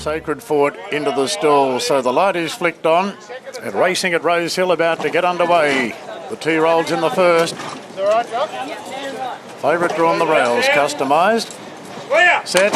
Sacred Fort into the stall. So the light is flicked on. And racing at Rosehill about to get underway. The 2-year-olds in the first. Favourite drawn the rails, customised. Set.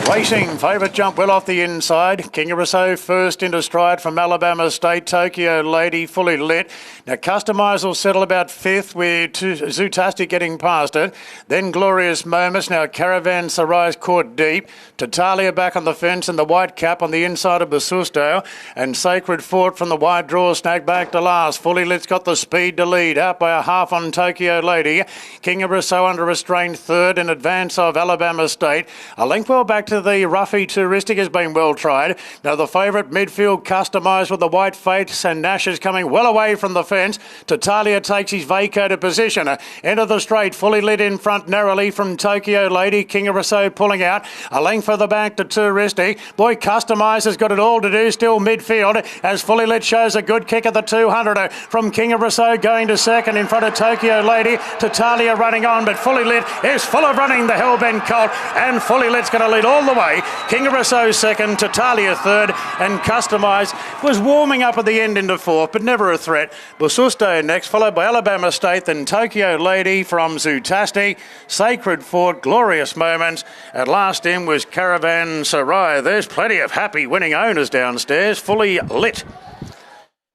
Racing, favourite jump well off the inside. King of Rousseau first into stride from Alabama State. Tokyo Lady fully lit. Now Customise will settle about fifth with Zootastic getting past it. Then Glorious Moments. Now Caravan Sarai's caught deep. Tatalia back on the fence and the white cap on the inside of Robusto. And Sacred Fort from the wide draw snagged back to last. Fully lit's got the speed to lead. Out by a half on Tokyo Lady. King of Rousseau under restraint third in advance of Alabama State. A length well back to the Ruffy Touristic has been well tried. Now the favourite midfield Customised with the white face and Nash is coming well away from the fence. Tatalia takes his vacated position. Into the straight, fully lit in front narrowly from Tokyo Lady. King of Rousseau pulling out. A length further back to Touristic. Boy, Customised has got it all to do still midfield as fully lit shows a good kick at the 200 from King of Rousseau going to second in front of Tokyo Lady. Tatalia running on, but fully lit is full of running the Hellbent Colt, and fully lit's going to lead all the way. King of Rousseau second, Tatalia third, and Customised was warming up at the end into fourth, but never a threat. Bususto next, followed by Alabama State, then Tokyo Lady from Zootastic, Sacred Fort, Glorious Moments. At last in was Caravan Sarai. There's plenty of happy winning owners downstairs, fully lit.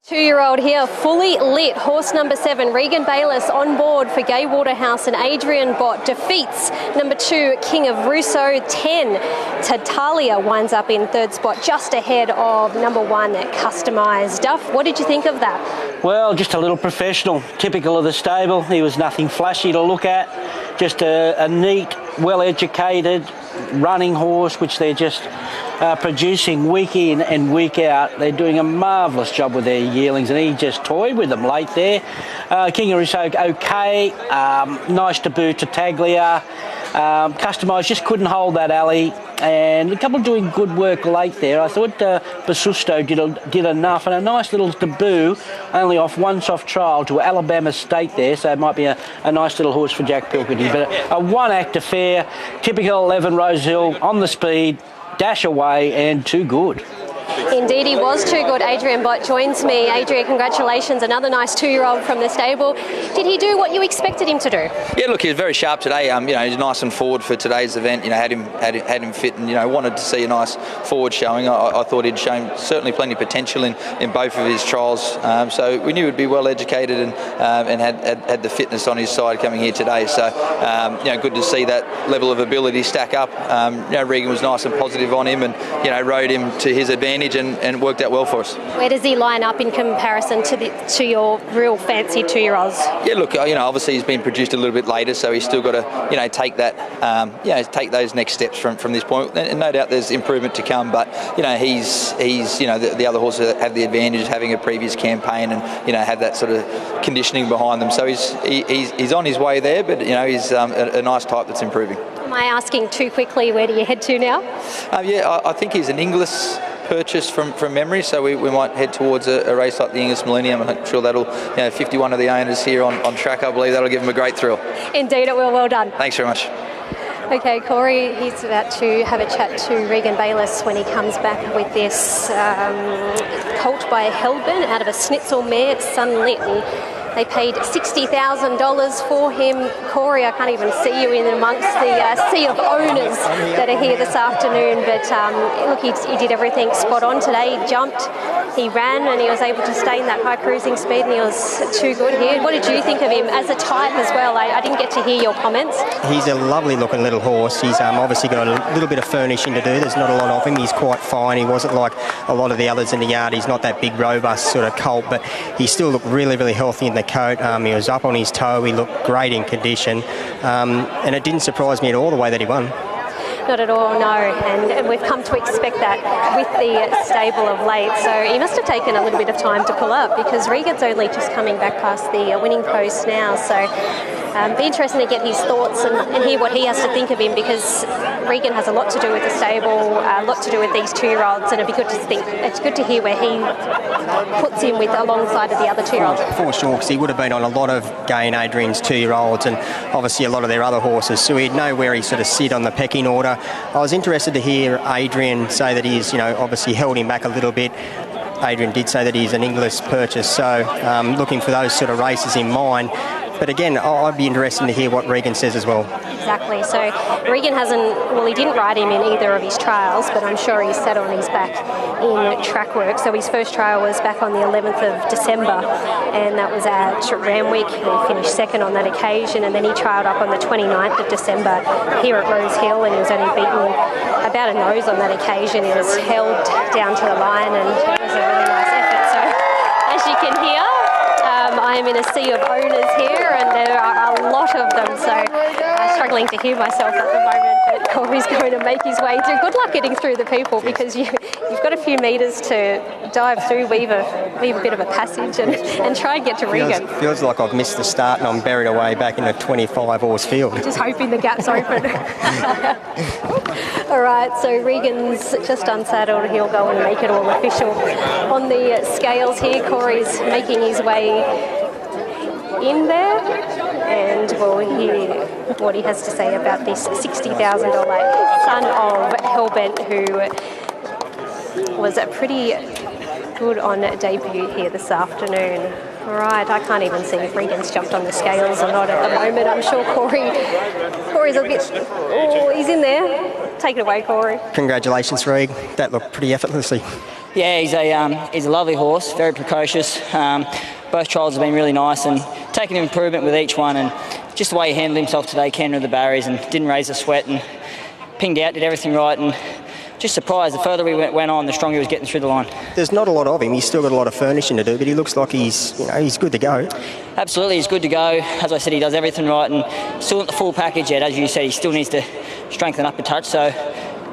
2-year-old here, fully lit. Horse number 7, Regan Bayless, on board for Gay Waterhouse, and Adrian Bott defeats number 2, King of Rousseau. 10, Tatalia winds up in third spot, just ahead of number 1, Customised. Duff, what did you think of that? Well, just a little professional, typical of the stable. He was nothing flashy to look at, just a neat, well-educated running horse, which they're just producing week in and week out. They're doing a marvellous job with their yearlings, and he just toyed with them late there. King of Rousseau, okay. Nice debut to Taglia. Customised just couldn't hold that alley, and a couple doing good work late there. I thought Basusto did enough, and a nice little debut, only off one soft trial to Alabama State there, so it might be a nice little horse for Jack Pilkington. But a one-act affair, typical 11 Rosehill, on the speed, dash away, and too good. Indeed, he was too good. Adrian Bott joins me. Adrian, congratulations. Another nice 2-year-old from the stable. Did he do what you expected him to do? Yeah, look, he was very sharp today. He's nice and forward for today's event. Had him fit, and wanted to see a nice forward showing. I thought he'd shown certainly plenty of potential in both of his trials. So we knew he'd be well educated and had the fitness on his side coming here today. So good to see that level of ability stack up. Regan was nice and positive on him, and rode him to his advantage. And it worked out well for us. Where does he line up in comparison to your real fancy 2-year-olds? Yeah, look, obviously he's been produced a little bit later, so he's still got to, take that, take those next steps from this point. And no doubt there's improvement to come, but he's the other horses have the advantage of having a previous campaign and have that sort of conditioning behind them. So he's on his way there, but he's a nice type that's improving. Am I asking too quickly? Where do you head to now? I think he's an Inglis purchase from memory, so we might head towards a race like the Inglis Millennium. I'm sure that'll, 51 of the owners here on track, I believe that'll give them a great thrill. Indeed it will. Well done. Thanks very much. Okay, Corey, he's about to have a chat to Regan Bayless when he comes back with this colt by Helburn out of a Schnitzel mare, Sunlit. They paid $60,000 for him. Corey, I can't even see you in amongst the sea of owners that are here this afternoon. But look, he did everything spot on today. He jumped, he ran, and he was able to stay in that high cruising speed, and he was too good here. What did you think of him as a type as well? I didn't get to hear your comments. He's a lovely looking little horse. He's obviously got a little bit of furnishing to do. There's not a lot of him. He's quite fine. He wasn't like a lot of the others in the yard. He's not that big, robust sort of colt, but he still looked really, really healthy in the coat. He was up on his toe. He looked great in condition, and it didn't surprise me at all the way that he won. Not at all, no. And we've come to expect that with the stable of late, so he must have taken a little bit of time to pull up because Regan's only just coming back past the winning post now. So be interesting to get his thoughts and hear what he has to think of him, because Regan has a lot to do with the stable, a lot to do with these 2-year-olds, and it'd be good to think. It's good to hear where he puts him with alongside of the other 2-year-olds. For sure, because he would have been on a lot of Gay and Adrian's 2-year-olds and obviously a lot of their other horses, so he'd know where he sort of sit on the pecking order. I was interested to hear Adrian say that he's, obviously held him back a little bit. Adrian did say that he's an English purchase, so looking for those sort of races in mind. But again, I'd be interested to hear what Regan says as well. Exactly. So Regan he didn't ride him in either of his trials, but I'm sure he's sat on his back in track work. So his first trial was back on the 11th of December, and that was at Ramwick. He finished second on that occasion, and then he trialled up on the 29th of December here at Rosehill, and he was only beaten about a nose on that occasion. He was held down to the line, and it was a really nice effort. So as you can hear, I am in a sea of owners here, and there are a lot of them, so struggling to hear myself at the moment, but Corey's going to make his way through. Good luck getting through the people, because you've got a few metres to dive through, weave a bit of a passage and try and get to Regan. Feels like I've missed the start and I'm buried away back in a 25-horse field. Just hoping the gap's open. All right, so Regan's just unsaddled. He'll go and make it all official. On the scales here, Corey's making his way in there, and we'll hear what he has to say about this $60,000 son of Hellbent, who was pretty good on debut here this afternoon. All right, I can't even see if Regan's jumped on the scales or not at the moment. I'm sure Corey's a bit... Oh, he's in there. Take it away, Corey. Congratulations, Reg. That looked pretty effortlessly. Yeah, he's a lovely horse, very precocious. Both trials have been really nice and taken an improvement with each one, and just the way he handled himself today, cantered the barriers and didn't raise a sweat and pinged out, did everything right, and just surprised. The further we went on, the stronger he was getting through the line. There's not a lot of him. He's still got a lot of furnishing to do, but he looks like he's good to go. Absolutely, he's good to go. As I said, he does everything right, and still not the full package yet. As you said, he still needs to strengthen up a touch. So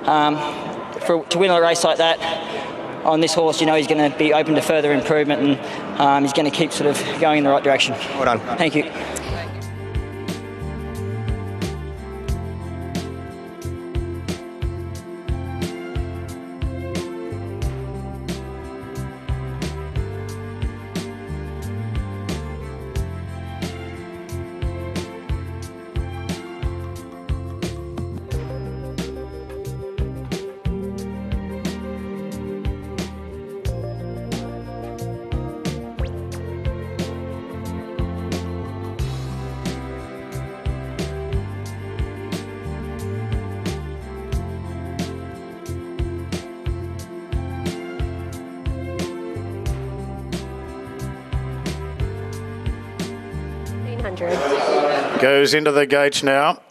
to win a race like that on this horse, he's going to be open to further improvement, and he's going to keep sort of going in the right direction. Well done. Thank you. Goes into the gates now,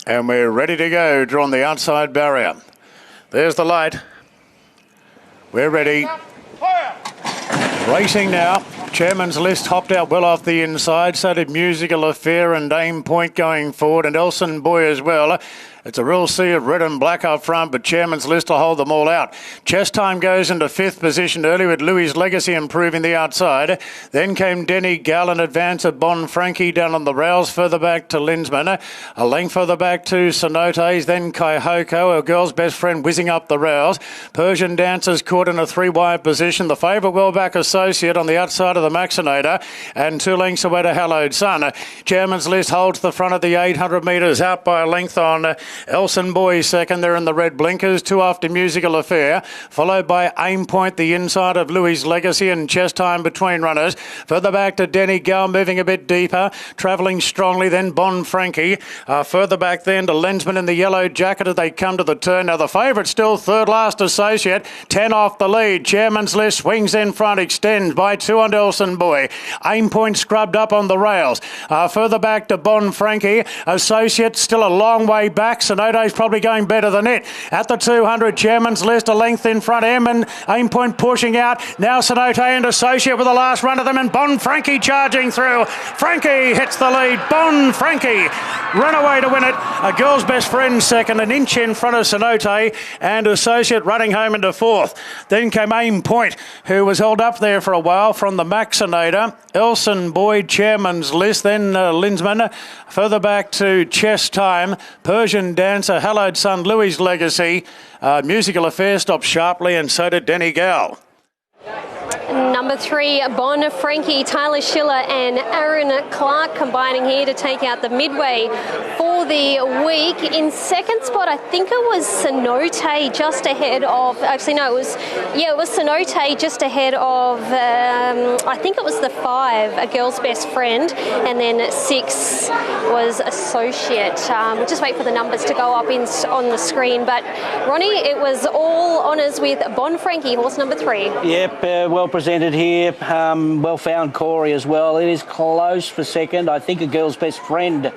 and we're ready to go. Drawn the outside barrier. There's the light. We're ready. Racing now. Chairman's List hopped out well off the inside. So did Musical Affair and Aim Point going forward, and Elson Boy as well. It's a real sea of red and black up front, but Chairman's List will hold them all out. Chess Time goes into fifth position early with Louis' Legacy improving the outside. Then came Denny Gall in advance of Bon Frankie down on the rails, further back to Linsman. A length further back to Sonotes, then Kaihoko, a girl's best friend, whizzing up the rails. Persian Dancers caught in a three-wide position. The favourite well back Associate on the outside of the Maxinator, and 2 lengths away to Hallowed Sun. Chairman's List holds the front of the 800 metres, out by a length on Elson Boy second. They're in the red blinkers. 2 after Musical Affair, followed by Aim Point, the inside of Louis' Legacy, and Chess Time between runners. Further back to Denny Gall, moving a bit deeper, travelling strongly. Then Bon Frankie. Further back then to Lensman in the yellow jacket as they come to the turn. Now the favourite still third last Associate, 10 off the lead. Chairman's List swings in front, extends by 2 on Elson Boy. Aim Point scrubbed up on the rails. Further back to Bon Frankie. Associate still a long way back. Sonoto's probably going better than it. At the 200, Chairman's List a length in front. Aim Point pushing out. Now Sonoto and Associate with the last run of them, and Frankie charging through. Frankie hits the lead. Frankie run away to win it. A Girl's Best Friend second, an inch in front of Sonoto, and Associate running home into fourth. Then came Aim Point, who was held up there for a while from the Maxinator. Elson Boyd, Chairman's List, then Linsman. Further back to Chess Time, Persian Dancer, Hallowed Son, Louis' Legacy. Musical Affair stopped sharply, and so did Denny Gow. Number 3, Frankie, Tyler Schiller and Aaron Clark combining here to take out the midway for the week. In second spot, I think it was Sonote just ahead of, actually no, it was Sonote just ahead of, I think it was the 5, A Girl's Best Friend, and then 6 was Associate. We'll just wait for the numbers to go up on the screen. But Ronnie, it was all honours with Frankie, horse number 3. Yep, well presented here. Well found Corey as well. It is close for second. I think A Girl's Best Friend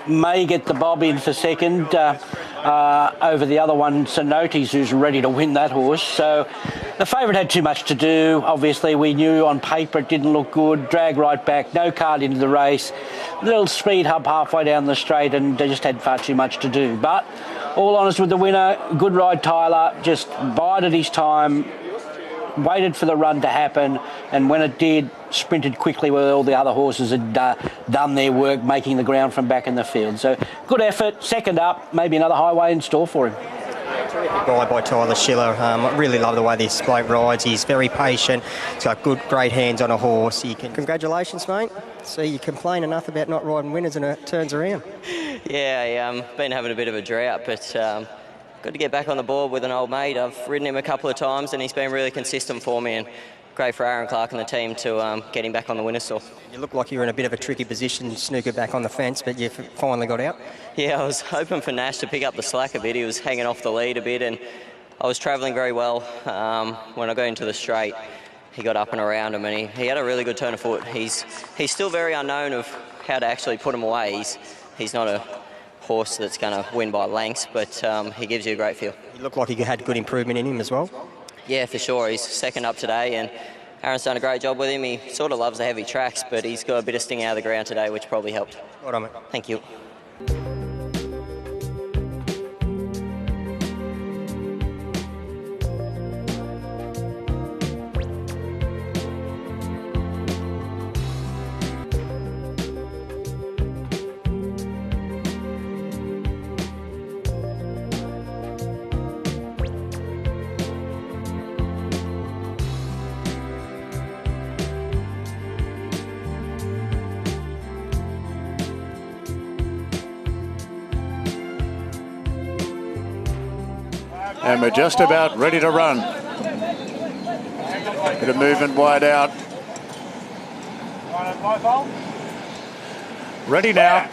may get the bob in for second over the other one, Sonotes, who's ready to win that horse. So the favourite had too much to do. Obviously, we knew on paper it didn't look good. Drag right back, no card into the race. Little speed hub halfway down the straight, and they just had far too much to do. But all honours with the winner. Good ride, Tyler. Just bided his time. Waited for the run to happen, and when it did, sprinted quickly where all the other horses had done their work, making the ground from back in the field. So good effort, second up, maybe another highway in store for him. Terrific ride by Tyler Schiller. I really love the way this bloke rides. He's very patient. He's got great hands on a horse. Congratulations, mate. See, you complain enough about not riding winners and it turns around. Yeah, I've been having a bit of a drought, but good to get back on the board with an old mate. I've ridden him a couple of times and he's been really consistent for me, and great for Aaron Clark and the team to get him back on the winner's stall. You look like you're in a bit of a tricky position, snooker back on the fence, but you finally got out. Yeah, I was hoping for Nash to pick up the slack a bit. He was hanging off the lead a bit, and I was travelling very well. When I got into the straight, he got up and around him, and he had a really good turn of foot. He's still very unknown of how to actually put him away. He's not a horse that's going to win by lengths, but he gives you a great feel. You look like you had good improvement in him as well. Yeah, for sure. He's second up today, and Aaron's done a great job with him. He sort of loves the heavy tracks, but he's got a bit of sting out of the ground today, which probably helped. Well done, mate. Thank you. And we're just about ready to run. Bit of movement wide out. Ready now.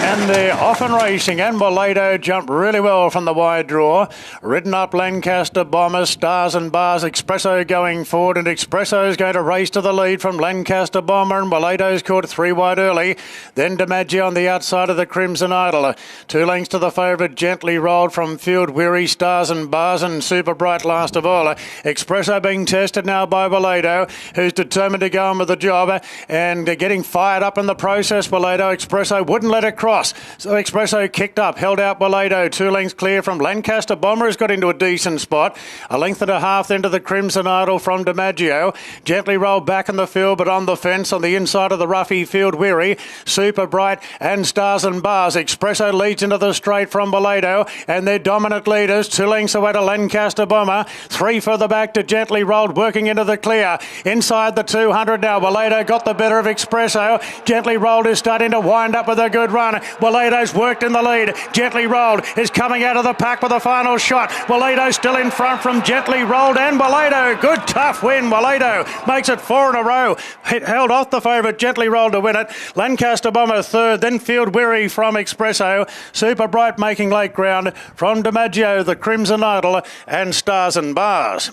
And they're off and racing, and Molo jumped really well from the wide draw. Ridden up Lancaster Bomber, Stars and Bars, Espresso going forward, and Espresso's going to race to the lead from Lancaster Bomber, and Molo's caught 3 wide early. Then DiMaggio on the outside of the Crimson Idol. 2 lengths to the favourite, Gently Rolled from Field Weary, Stars and Bars, and Super Bright last of all. Espresso being tested now by Molo, who's determined to go on with the job, and getting fired up in the process. Molo, Espresso wouldn't let it cross. So Espresso kicked up, held out Molo. 2 lengths clear from Lancaster Bomber, has got into a decent spot. A length and a half then to the Crimson Idol from DiMaggio. Gently Rolled back in the field, but on the fence on the inside of the roughy Field Weary. Super Bright and Stars and Bars. Espresso leads into the straight from Molo, and they're dominant leaders. 2 lengths away to Lancaster Bomber. 3 further back to Gently Rolled, working into the clear. Inside the 200 now. Molo got the better of Espresso. Gently Rolled is starting to wind up with a good run. Molo's worked in the lead. Gently Rolled is coming out of the pack with a final shot. Molo still in front from Gently Rolled and Molo. Good tough win. Molo makes it 4 in a row. Held off the favourite Gently Rolled to win it. Lancaster Bomber third, then Field Weary from Espresso. Super Bright making late ground from DiMaggio, the Crimson Idol and Stars and Bars.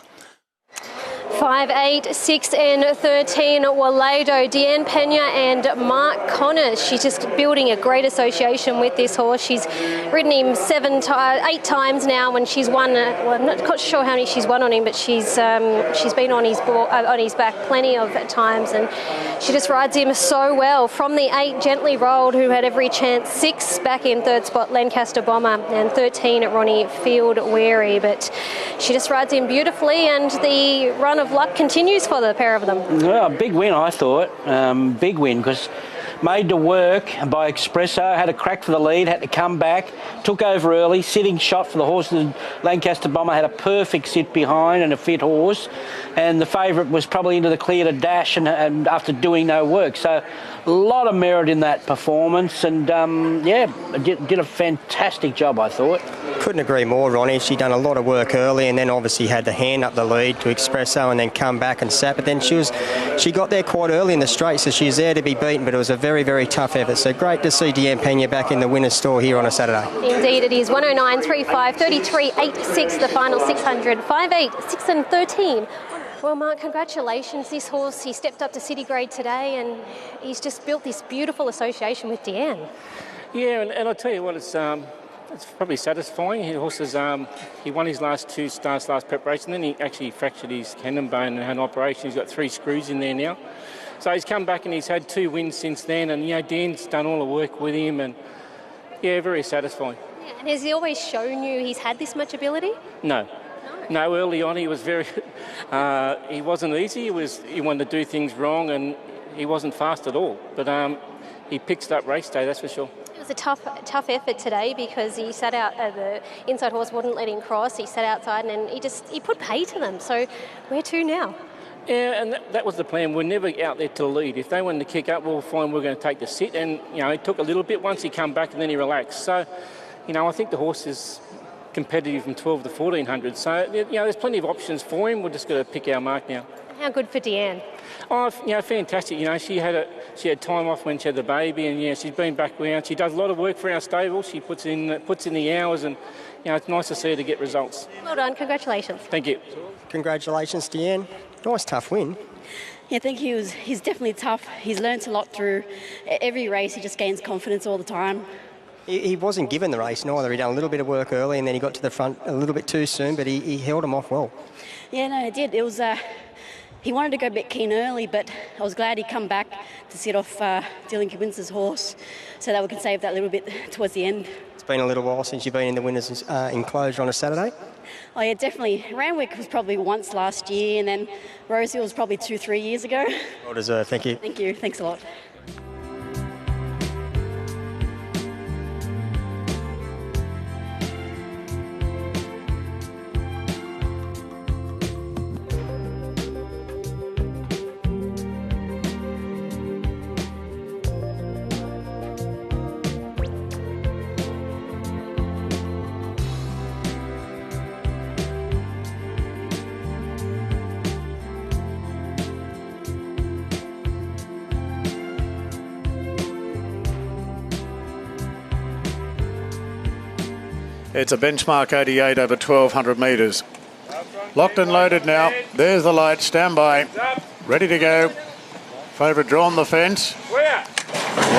5, 8, 6 and 13, Walado, Deanne Pena and Mark Connors. She's just building a great association with this horse. She's ridden him 8 times now when she's won. Well, I'm not quite sure how many she's won on him, but she's been on his back plenty of times, and she just rides him so well. From the 8, Gently Rolled, who had every chance. 6 back in third spot, Lancaster Bomber, and 13 at Ronnie Field Weary, but she just rides him beautifully, and the run of luck continues for the pair of them. Well, big win, I thought. Big win, because made to work by Espresso, had a crack for the lead, had to come back, took over early, sitting shot for the horse. The Lancaster Bomber had a perfect sit behind and a fit horse, and the favourite was probably into the clear to dash and after doing no work. So a lot of merit in that performance, and did a fantastic job, I thought. Couldn't agree more, Ronnie. She done a lot of work early, and then obviously had the hand up the lead to Espresso, and then come back and sat. But then she got there quite early in the straight, so she was there to be beaten. But it was a very, very tough effort. So great to see Deanne Pena back in the winner's store here on a Saturday. Indeed, it is 109.35, 33.86 the final 600, 5, 8, 6 and 13. Well, Mark, congratulations. This horse, he stepped up to city grade today, and he's just built this beautiful association with Deanne. Yeah, and I'll tell you what, it's probably satisfying. His horses, he won his last 2 starts last preparation, then he actually fractured his tendon bone and had an operation. He's got 3 screws in there now. So he's come back and he's had 2 wins since then, and Dan's done all the work with him, and very satisfying. Yeah, and has he always shown you he's had this much ability? No, early on he was very, he wasn't easy, he wanted to do things wrong, and he wasn't fast at all, but he picked up race day, that's for sure. It was a tough effort today, because he sat out, the inside horse wouldn't let him cross, he sat outside and he put pay to them, so where to now? Yeah, and that was the plan. We're never out there to lead. If they wanted to kick up, we'll find we're going to take the sit, and it took a little bit once he come back and then he relaxed. So, I think the horse is competitive from 12 to 1400. So, there's plenty of options for him. We're just going to pick our mark now. How good for Deanne? Oh, fantastic. She had time off when she had the baby, and she's been back around. She does a lot of work for our stable. She puts in the hours, and it's nice to see her to get results. Well done. Congratulations. Thank you. Congratulations, Deanne. Nice tough win. Yeah, I think he's definitely tough. He's learnt a lot through every race. He just gains confidence all the time. He wasn't given the race neither. He done a little bit of work early, and then he got to the front a little bit too soon, but he held him off well. Yeah, no, he did. It was he wanted to go a bit keen early, but I was glad he come back to sit off Dylan Gibbons' horse, so that we can save that little bit towards the end. It's been a little while since you've been in the winners' enclosure on a Saturday. Oh yeah, definitely. Randwick was probably once last year, and then Rosehill was probably 2-3 years ago. Well deserved, thank you. Thank you, thanks a lot. It's a benchmark 88 over 1,200 metres. Locked and loaded now. There's the light. Stand by. Ready to go. Favourite drawn the fence.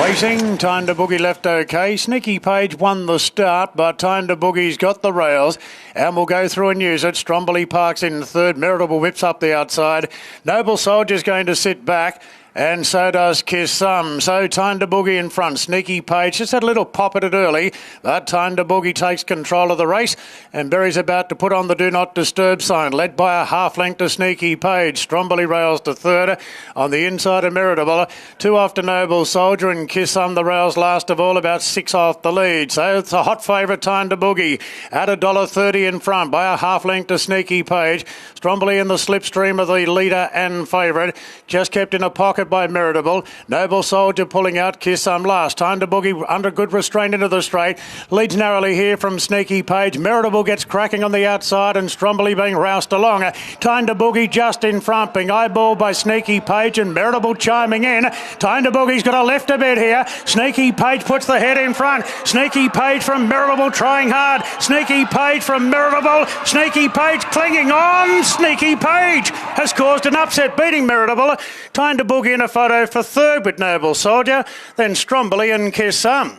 Waiting. Time to Boogie left okay. Sneaky Page won the start, but Time to Boogie's got the rails and will go through and use it. Stromboli Parks in third. Meritable whips up the outside. Noble Soldier's going to sit back. And so does Kiss Some. So Time to Boogie in front. Sneaky Page just had a little pop at it early, but Time to Boogie takes control of the race, and Berry's about to put on the Do Not Disturb sign, led by a half length to Sneaky Page. Stromboli rails to third. On the inside of Meritable, 2 off to Noble Soldier, and Kiss Some the rails last of all, about 6 off the lead. So it's a hot favourite, Time to Boogie, at $1.30 in front by a half length to Sneaky Page. Stromboli in the slipstream of the leader and favourite, just kept in a pocket pocket by Meritable. Noble Soldier pulling out. Kiss Some last. Time to Boogie under good restraint into the straight. Leads narrowly here from Sneaky Page. Meritable gets cracking on the outside and Stromboli being roused along. Time to Boogie just in front, being eyeballed by Sneaky Page and Meritable chiming in. Time to Boogie's got a left a bit here. Sneaky Page puts the head in front. Sneaky Page from Meritable trying hard. Sneaky Page from Meritable. Sneaky Page clinging on. Sneaky Page has caused an upset, beating Meritable. Time to Boogie in a photo for third with Noble Soldier. Then Stromboli and Kiss Some.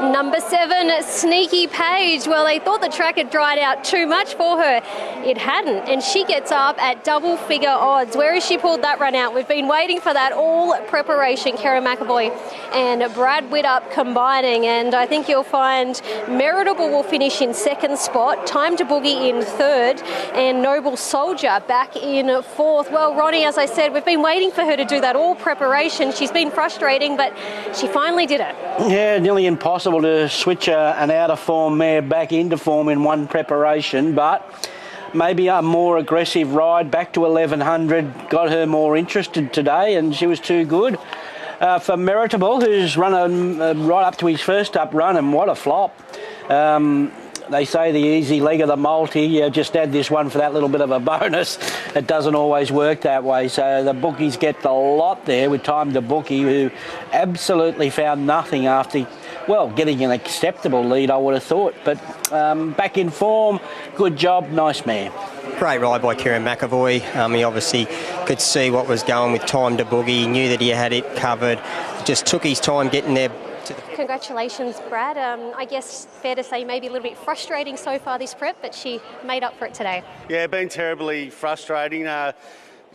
Number 7, Sneaky Page. Well, they thought the track had dried out too much for her. It hadn't, and she gets up at double-figure odds. Where has she pulled that run out? We've been waiting for that all preparation. Karen McAvoy and Brad Widdup combining, and I think you'll find Meritable will finish in second spot, Time to Boogie in third, and Noble Soldier back in fourth. Well, Ronnie, as I said, we've been waiting for her to do that all preparation. She's been frustrating, but she finally did it. Yeah, nearly impossible to switch an out-of-form mare back into form in one preparation, but maybe a more aggressive ride back to 1100 got her more interested today, and she was too good. For Meritable, who's run right up to his first up run, and what a flop. They say the easy leg of the multi, you just add this one for that little bit of a bonus. It doesn't always work that way. So the bookies get the lot there with Time to Boogie, who absolutely found nothing after, well, getting an acceptable lead, I would have thought. But back in form, good job, nice mare. Great ride by Kieran McAvoy. He obviously could see what was going with Time to Boogie. He knew that he had it covered. Just took his time getting there. Congratulations, Brad. I guess fair to say maybe a little bit frustrating so far this prep, but she made up for it today. Yeah, been terribly frustrating.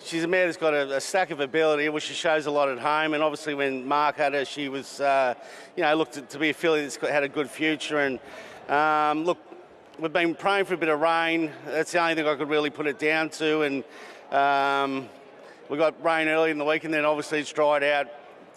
She's a mare that's got a stack of ability, which she shows a lot at home. And obviously when Mark had her, she was, looked to be a filly that's had a good future. And look, we've been praying for a bit of rain. That's the only thing I could really put it down to. And we got rain early in the week, and then obviously it's dried out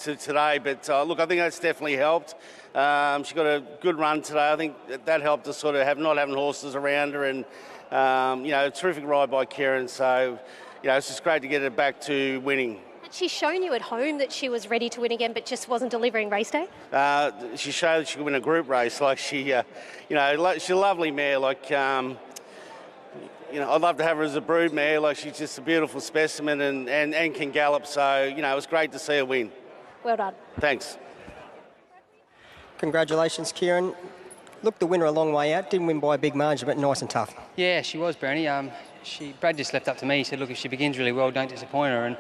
to today. But look, I think that's definitely helped. She got a good run today. I think that helped us sort of not having horses around her. And, a terrific ride by Kieran. So, it's just great to get her back to winning. Had she shown you at home that she was ready to win again, but just wasn't delivering race day? She showed that she could win a group race. Like she's a lovely mare. Like, I'd love to have her as a brood mare. Like, she's just a beautiful specimen and can gallop. So, it was great to see her win. Well done. Thanks. Congratulations, Kieran. Looked the winner a long way out. Didn't win by a big margin, but nice and tough. Yeah, she was, Bernie. Brad just left up to me. He said, look, if she begins really well, don't disappoint her. And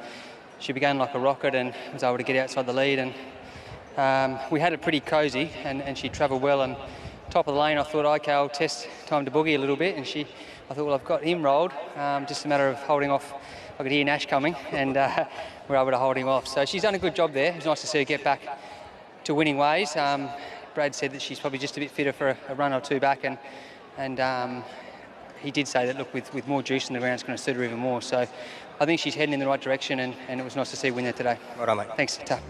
she began like a rocket and was able to get outside the lead. And we had it pretty cosy, and she travelled well. And top of the lane, I thought, okay, I'll test Time to Boogie a little bit. And I thought, well, I've got him rolled. Just a matter of holding off. I could hear Nash coming, and we're able to hold him off. So she's done a good job there. It was nice to see her get back to winning ways. Brad said that she's probably just a bit fitter for a run or two back, and he did say that, look, with more juice in the ground, it's going to suit her even more. So I think she's heading in the right direction, and it was nice to see her win there today. Well done, mate. Thanks. Ta.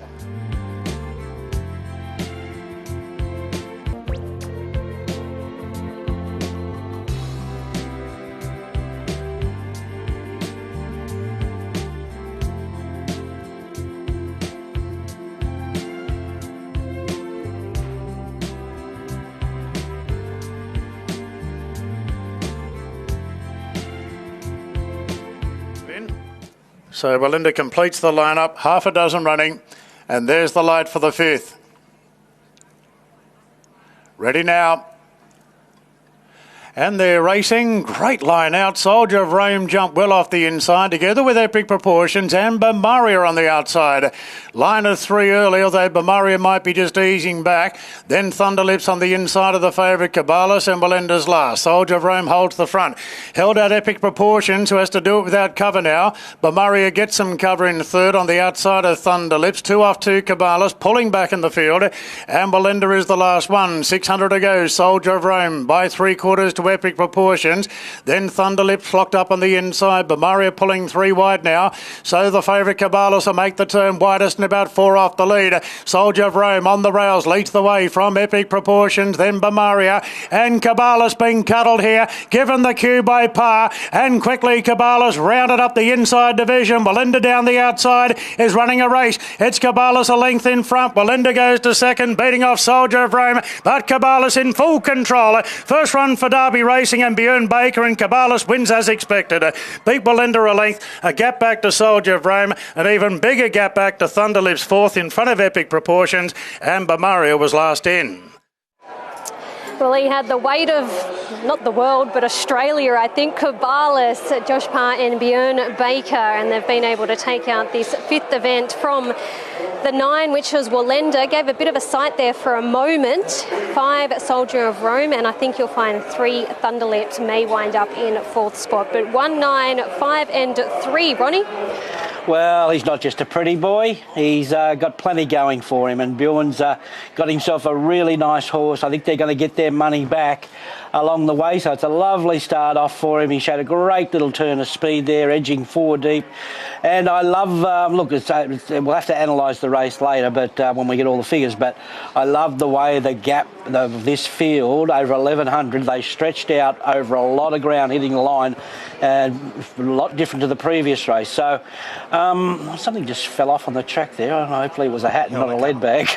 So Belinda completes the lineup, half a dozen running, and there's the light for the fifth. Ready now. And they're racing. Great line out. Soldier of Rome jumped well off the inside together with Epic Proportions and Bamaria on the outside. Line of three early, although Bamaria might be just easing back. Then Thunderlips on the inside of the favourite Cabalas and Belinda's last. Soldier of Rome holds the front. Held out Epic Proportions, who has to do it without cover now. Bamaria gets some cover in third on the outside of Thunderlips. 2 off 2 Cabalas, pulling back in the field. And Belinda is the last one. 600 to go. Soldier of Rome by 3/4 to to Epic Proportions. Then Thunderlips locked up on the inside. Bamaria pulling 3 wide now. So the favourite Cabalas will make the turn widest and about 4 off the lead. Soldier of Rome on the rails leads the way from Epic Proportions. Then Bamaria and Cabalas being cuddled here. Given the cue by Par. And quickly Cabalas rounded up the inside division. Belinda down the outside is running a race. It's Cabalas a length in front. Belinda goes to second, beating off Soldier of Rome, but Cabalas in full control. First run for Derby Racing and Bjorn Baker, and Cabalas wins as expected. Beat Belinda a length, a gap back to Soldier of Rome, an even bigger gap back to Thunderlips fourth in front of Epic Proportions, and Bamaria was last in. Well, he had the weight of, not the world, but Australia, I think. Cabalas, Josh Parr and Bjorn Baker, and they've been able to take out this 5th event from the 9, which was Wallenda. Gave a bit of a sight there for a moment. 5, Soldier of Rome, and I think you'll find 3, Thunderlips may wind up in 4th spot. But 1, 9, 5 and 3, Ronnie? Well, he's not just a pretty boy. He's got plenty going for him, and Bjorn's got himself a really nice horse. I think they're going to get their money back along the way, so it's a lovely start off for him. He showed a great little turn of speed there, edging 4 deep. And I love, look, we'll have to analyse the race later, but when we get all the figures, but I love the way the gap of this field over 1100, they stretched out over a lot of ground hitting the line, and a lot different to the previous race. So something just fell off on the track there. I don't know, hopefully it was a hat and not a lead bag.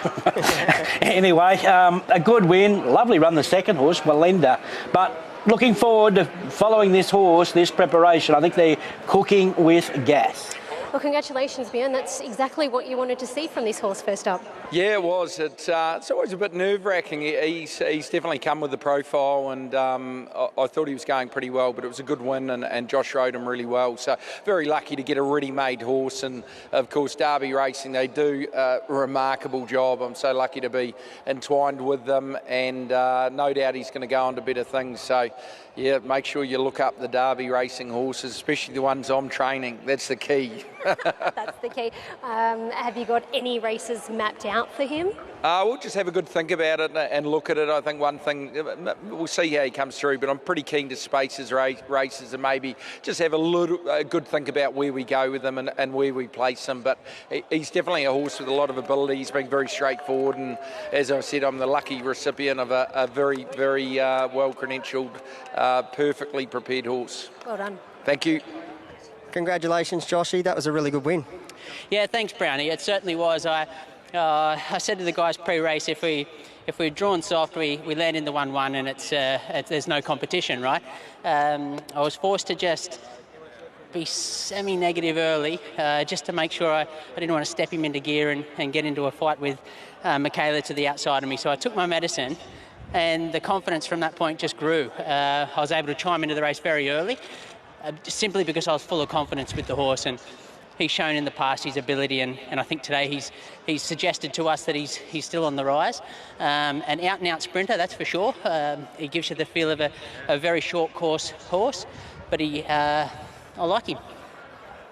Anyway, a good win. Lovely run, the second horse, Wallenda. But looking forward to following this horse, this preparation. I think they're cooking with gas. Well, congratulations, Bjorn. That's exactly what you wanted to see from this horse first up. Yeah, it was. It's always a bit nerve-wracking. He's definitely come with the profile, and I thought he was going pretty well, but it was a good win, and Josh rode him really well. So very lucky to get a ready-made horse, and of course Derby Racing, they do a remarkable job. I'm so lucky to be entwined with them, and no doubt he's going to go on to better things. So yeah, make sure you look up the Derby Racing horses, especially the ones I'm training. That's the key. That's the key. Have you got any races mapped out for him? We'll just have a good think about it and look at it. I think one thing, we'll see how he comes through, but I'm pretty keen to space his races and maybe just have a good think about where we go with him and where we place him. But he's definitely a horse with a lot of ability. He's been very straightforward, and as I said, I'm the lucky recipient of a very, very well-credentialed, perfectly prepared horse. Well done. Thank you. Congratulations, Joshy. That was a really good win. Yeah, thanks, Brownie. It certainly was. I said to the guys pre-race, if we're drawn soft, we land in the 1-1, and there's no competition, right? I was forced to just be semi-negative early, just to make sure I didn't want to step him into gear and get into a fight with Michaela to the outside of me. So I took my medicine, and the confidence from that point just grew. I was able to chime into the race very early, simply because I was full of confidence with the horse, and he's shown in the past his ability, and I think today he's suggested to us that he's still on the rise. An out-and-out sprinter, that's for sure. He gives you the feel of a very short course horse, but I like him.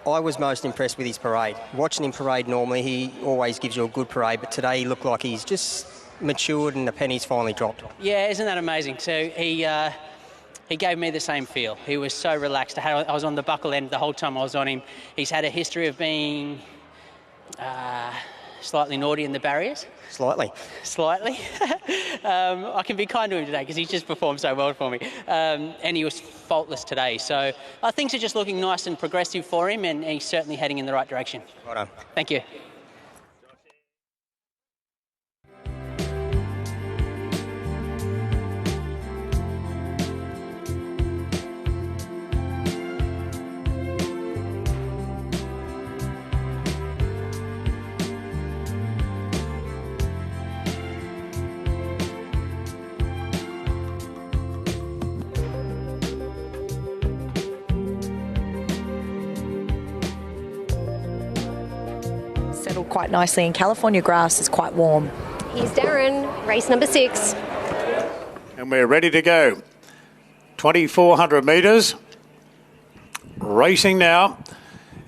I was most impressed with his parade. Watching him parade normally, he always gives you a good parade, but today he looked like he's just matured and the penny's finally dropped. Yeah, isn't that amazing? So he gave me the same feel. He was so relaxed. I was on the buckle end the whole time I was on him. He's had a history of being slightly naughty in the barriers. Slightly. I can be kind to him today because he's just performed so well for me. And he was faultless today. So things are just looking nice and progressive for him, and he's certainly heading in the right direction. Well done. Thank you. Settled quite nicely, and California grass is quite warm. Here's Darren, race number 6. And we're ready to go. 2,400 metres. Racing now.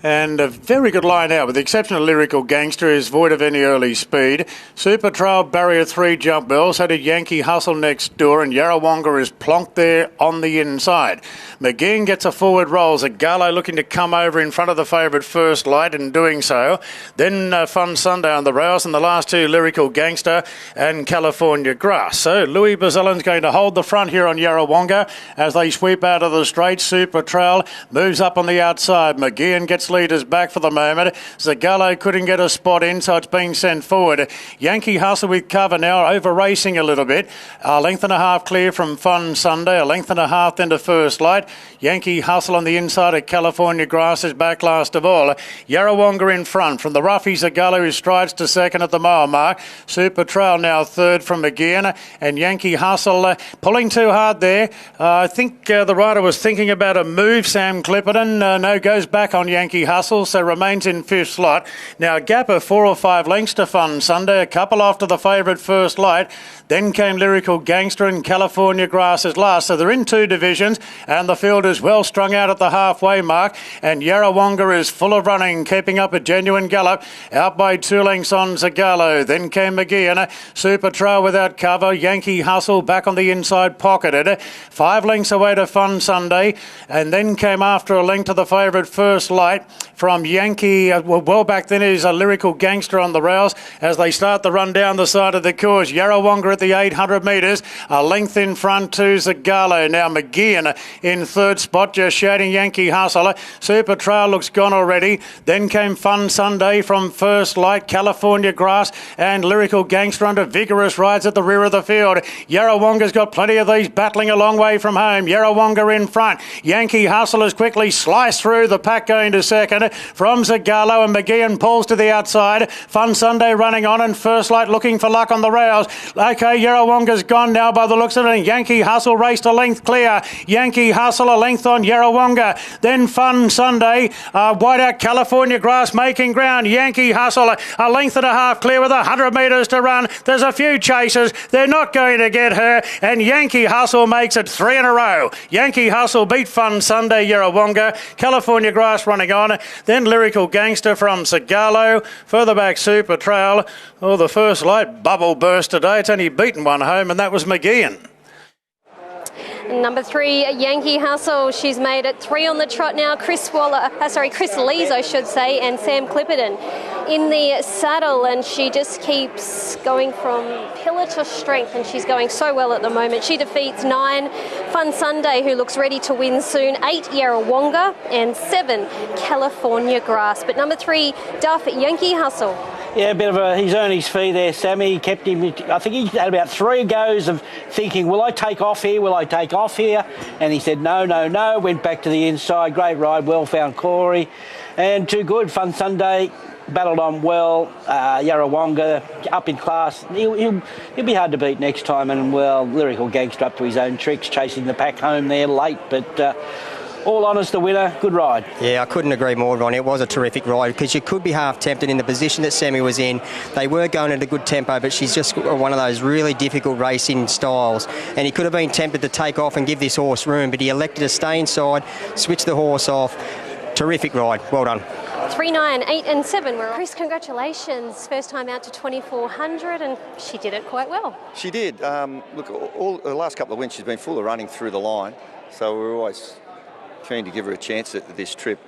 And a very good line out, with the exception of Lyrical Gangster, is void of any early speed. Super Trail, Barrier 3 jump well. So did Yankee Hustle next door, and Yarrawonga is plonked there on the inside. McGinn gets a forward roll. Zagalo looking to come over in front of the favourite First Light, and doing so. Then Fun Sunday on the rails, and the last two, Lyrical Gangster and California Grass. So Louis Bazellan's going to hold the front here on Yarrawonga as they sweep out of the straight. Super Trail moves up on the outside. McGinn gets leaders back for the moment. Zagalo couldn't get a spot in, so it's being sent forward. Yankee Hustle with cover now, over racing a little bit. A length and a half clear from Fun Sunday, a length and a half then to First Light. Yankee Hustle on the inside of California Grass is back last of all. Yarrawonga in front. From the roughie, Zagalo who strides to second at the mile mark. Super Trail now third from McGinn, and Yankee Hustle pulling too hard there. I think the rider was thinking about a move. Sam Clipperton goes back on Yankee Hustle, so remains in fifth slot. Now a gap of 4 or 5 lengths to Fun Sunday, a couple after the favourite First Light. Then came Lyrical Gangster and California Grass as last. So they're in 2 divisions, and the field is well strung out at the halfway mark. And Yarrawonga is full of running, keeping up a genuine gallop, out by 2 lengths on Zagalo. Then came McGinn, Super Trail without cover. Yankee Hustle back on the inside, pocketed. 5 lengths away to Fun Sunday, and then came after a length to the favourite First Light from Yankee. Well back then is a Lyrical Gangster on the rails as they start the run down the side of the course. Yarrawonga at the 800 metres, a length in front to Zagalo. Now McGinn in third spot, just shouting Yankee Hustle. Super Trail looks gone already. Then came Fun Sunday from First Light, California Grass and Lyrical Gangster under vigorous rides at the rear of the field. Yarrawonga's got plenty of these battling a long way from home. Yarrawonga in front. Yankee Hustle has quickly sliced through the pack going to second from Zagalo, and McGinn pulls to the outside. Fun Sunday running on, and First Light looking for luck on the rails. Okay, Yarrawonga's gone now by the looks of it, and Yankee Hustle raced a length clear. Yankee Hustle a length on Yarrawonga. Then Fun Sunday, wide out California Grass making ground. Yankee Hustle a length and a half clear with 100 metres to run. There's a few chasers. They're not going to get her, and Yankee Hustle makes it 3 in a row. Yankee Hustle beat Fun Sunday, Yarrawonga. California Grass running on. Then Lyrical Gangster from Zagalo. Further back Super Trail. Oh, the First Light bubble burst today. It's only beaten one home, and that was McGinn. Number 3, Yankee Hustle. She's made it 3 on the trot now. Chris Lees, I should say, and Sam Clipperton in the saddle, and she just keeps going from pillar to strength, and she's going so well at the moment. She defeats 9, Fun Sunday, who looks ready to win soon, 8, Yarrawonga, and 7, California Grass. But number 3, Duff, Yankee Hustle. Yeah, a bit of he's earned his fee there, Sammy. Kept him, I think he had about 3 goes of thinking, will I take off here, will I take off here? And he said, no, no, no. Went back to the inside. Great ride, well found Corey. And too good, Fun Sunday. Battled on well. Yarrawonga up in class. He'll be hard to beat next time. And, well, Lyrical Gangster up to his own tricks, chasing the pack home there late. But all honest, the winner, good ride. Yeah, I couldn't agree more, Ron. It was a terrific ride because you could be half tempted in the position that Sammy was in. They were going at a good tempo, but she's just one of those really difficult racing styles. And he could have been tempted to take off and give this horse room, but he elected to stay inside, switch the horse off. Terrific ride. Well done. 3, 9, 8 and 7. Chris, congratulations. First time out to 2400, and she did it quite well. She did. Look, all the last couple of wins she's been full of running through the line, so we're always keen to give her a chance at this trip.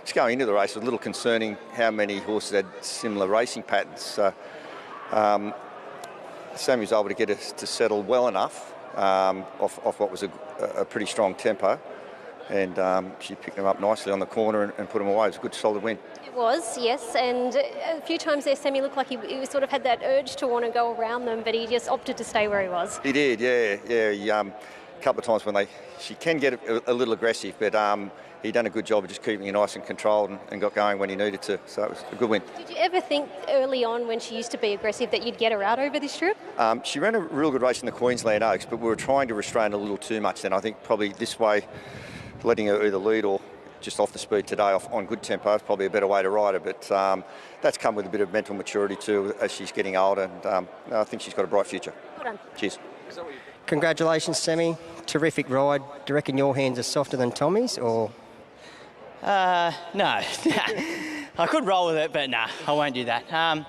Just going into the race, it was a little concerning how many horses had similar racing patterns. So, Sammy was able to get us to settle well enough off what was a pretty strong tempo, and she picked them up nicely on the corner and put them away. It was a good, solid win. It was, yes, and a few times there, Sammy looked like he sort of had that urge to want to go around them, but he just opted to stay where he was. He did, yeah. He, a couple of times when she can get a little aggressive, but he done a good job of just keeping it nice and controlled and got going when he needed to. So it was a good win. Did you ever think early on when she used to be aggressive that you'd get her out over this trip? She ran a real good race in the Queensland Oaks, but we were trying to restrain a little too much then. I think probably this way, letting her either lead or just off the speed today on good tempo is probably a better way to ride her. But that's come with a bit of mental maturity too as she's getting older, and I think she's got a bright future. Well done. Cheers. Congratulations, Sammy. Terrific ride. Do you reckon your hands are softer than Tommy's, or...? No. I could roll with it, but nah, I won't do that.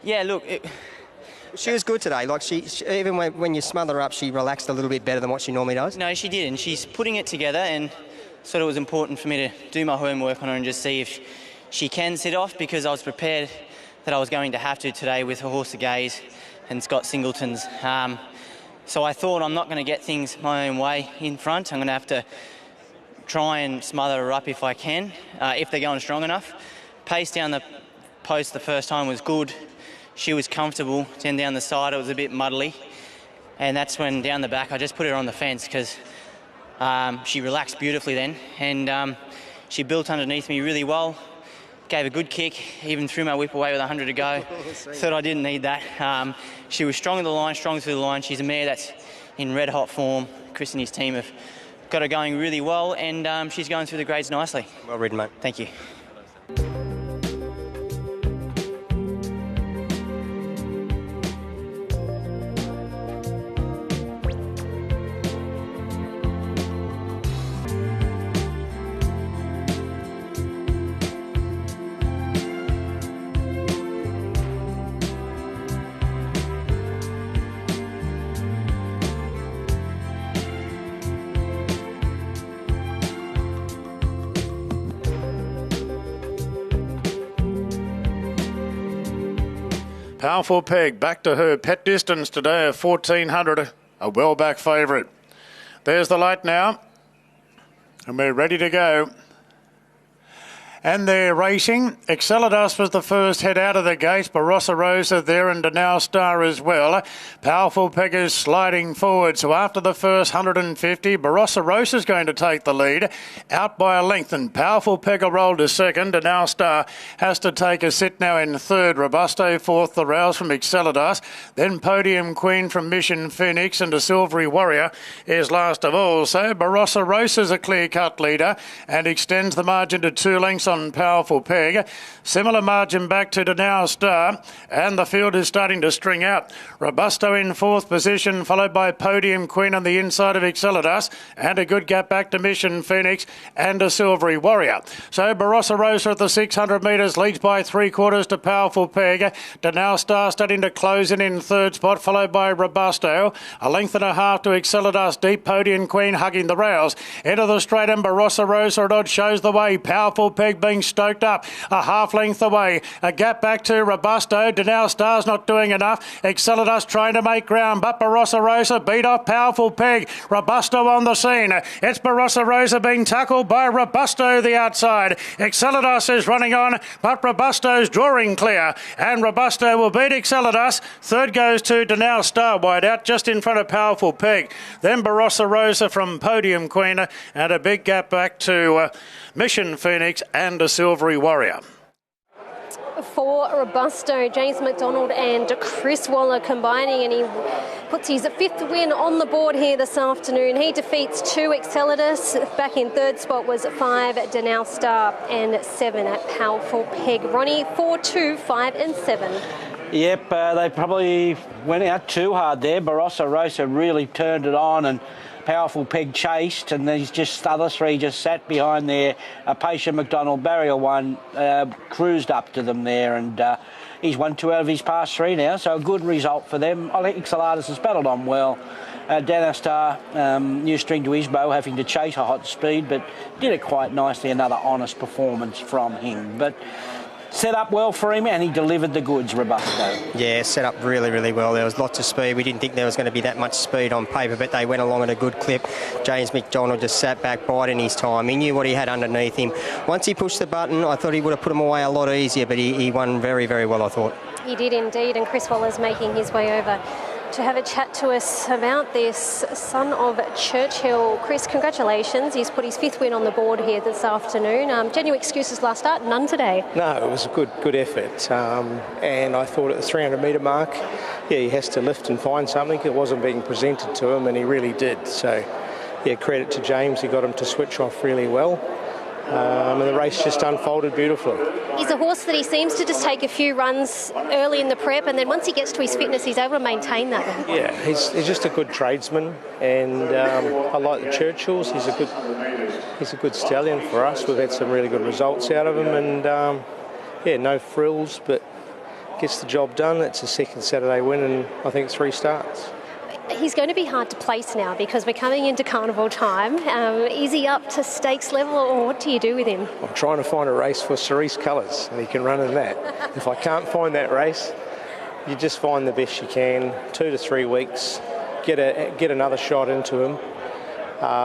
Yeah, look... She was good today. Like she even when you smother her up, she relaxed a little bit better than what she normally does. No, she did, and she's putting it together, and sort of was important for me to do my homework on her and just see if she can sit off, because I was prepared that I was going to have to today with her horse of Gaze and Scott Singleton's. So I thought, I'm not going to get things my own way in front. I'm going to have to try and smother her up if I can, if they're going strong enough. Pace down the post the first time was good. She was comfortable. Then down the side, it was a bit muddly. And that's when down the back, I just put her on the fence, because she relaxed beautifully then. And she built underneath me really well. Gave a good kick, even threw my whip away with 100 to go. Thought I didn't need that. She was strong in the line, strong through the line. She's a mare that's in red hot form. Chris and his team have got her going really well, and she's going through the grades nicely. Well ridden, mate. Thank you. Powerful Peg back to her pet distance today of 1400, a well back favourite. There's the light now, and we're ready to go. And they're racing. Excelidas was the first head out of the gate. Barossa Rosa there, and Now Star as well. Powerful Peg is sliding forward. So after the first 150, Barossa Rosa is going to take the lead. Out by a length, and Powerful Peg will roll to second. Now Star has to take a sit now in third. Robusto fourth, the Rouse from Excelidas. Then Podium Queen from Mission Phoenix, and a Silvery Warrior is last of all. So Barossa Rosa is a clear-cut leader and extends the margin to 2 lengths on Powerful Peg. Similar margin back to Now Star, and the field is starting to string out. Robusto in fourth position, followed by Podium Queen on the inside of Excelidas, and a good gap back to Mission Phoenix and a Silvery Warrior. So Barossa Rosa at the 600 metres leads by 3/4 to Powerful Peg. Now Star starting to close in third spot, followed by Robusto. A length and a half to Excelidas deep. Podium Queen hugging the rails. Into the straight, and Barossa Rosa at odd shows the way. Powerful Peg being stoked up a half length away. A gap back to Robusto. Now Star's not doing enough. Excelidas trying to make ground, but Barossa Rosa beat off Powerful Peg. Robusto on the scene. It's Barossa Rosa being tackled by Robusto the outside. Excelidas is running on, but Robusto's drawing clear, and Robusto will beat Excelidas. Third goes to Now Star wide out, just in front of Powerful Peg. Then Barossa Rosa from Podium Queen, and a big gap back to Mission Phoenix and a Silvery Warrior. For Robusto, James McDonald and Chris Waller combining, and he puts his 5th win on the board here this afternoon. He defeats 2 Excelidas. Back in third spot was 5 Now Star and 7 at Powerful Peg. Ronnie, 4, 2, 5 and 7. Yep, they probably went out too hard there. Barossa Rosa really turned it on, and Powerful Peg chased, and these just other three just sat behind there. Patient McDonald, barrier 1, cruised up to them there, and he's won 2 out of his past 3 now, so a good result for them. I think Excelidas has battled on well. Now Star, new string to his bow, having to chase a hot speed, but did it quite nicely. Another honest performance from him. But set up well for him, and he delivered the goods, Robusto. Yeah, set up really, really well. There was lots of speed. We didn't think there was going to be that much speed on paper, but they went along at a good clip. James McDonald just sat back, biding his time. He knew what he had underneath him. Once he pushed the button, I thought he would have put him away a lot easier, but he won very, very well, I thought. He did indeed, and Chris Waller's making his way over to have a chat to us about this. Son of Churchill. Chris, congratulations. He's put his 5th win on the board here this afternoon. Genuine excuses last start, none today. No, it was a good effort. And I thought at the 300 metre mark, yeah, he has to lift and find something. It wasn't being presented to him, and he really did. So, yeah, credit to James. He got him to switch off really well. And the race just unfolded beautifully. He's a horse that he seems to just take a few runs early in the prep, and then once he gets to his fitness, he's able to maintain that. Yeah, he's just a good tradesman, and I like the Churchills. He's a good stallion for us. We've had some really good results out of him, and no frills, but gets the job done. It's a second Saturday win, and I think 3 starts. He's going to be hard to place now because we're coming into carnival time. Is he up to stakes level, or what do you do with him? I'm trying to find a race for Cerise Colours, and he can run in that. If I can't find that race, you just find the best you can. 2 to 3 weeks, get another shot into him